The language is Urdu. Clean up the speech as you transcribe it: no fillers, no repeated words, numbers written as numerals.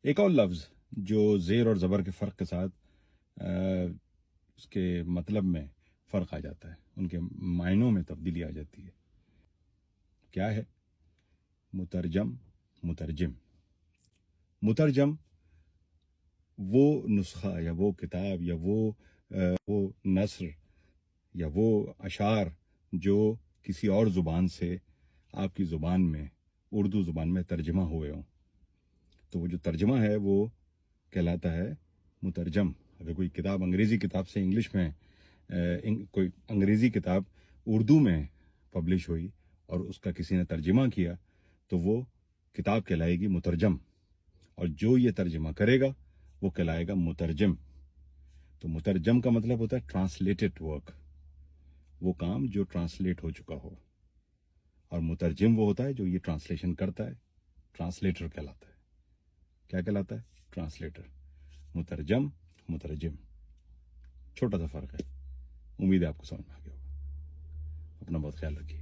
ایک اور لفظ جو زیر اور زبر کے فرق کے ساتھ اس کے مطلب میں فرق آ جاتا ہے، ان کے معنوں میں تبدیلی آ جاتی ہے، کیا ہے؟ مترجم، مترجم۔ مترجم وہ نسخہ یا وہ کتاب یا وہ نثر یا وہ اشعار جو کسی اور زبان سے آپ کی زبان میں، اردو زبان میں ترجمہ ہوئے ہوں، تو وہ جو ترجمہ ہے وہ کہلاتا ہے مترجم۔ اگر کوئی کتاب انگریزی کتاب سے انگلش میں کوئی انگریزی کتاب اردو میں پبلش ہوئی اور اس کا کسی نے ترجمہ کیا تو وہ کتاب کہلائے گی مترجم، اور جو یہ ترجمہ کرے گا وہ کہلائے گا مترجم۔ تو مترجم کا مطلب ہوتا ہے ٹرانسلیٹڈ ورک، وہ کام جو ٹرانسلیٹ ہو چکا ہو، اور مترجم وہ ہوتا ہے جو یہ ٹرانسلیشن کرتا ہے، ٹرانسلیٹر کہلاتا ہے۔ کیا کہلاتا ہے؟ ٹرانسلیٹر۔ مترجم، مترجم، چھوٹا سا فرق ہے۔ امید ہے آپ کو سمجھ میں آ گیا ہوگا۔ اپنا بہت خیال رکھیے۔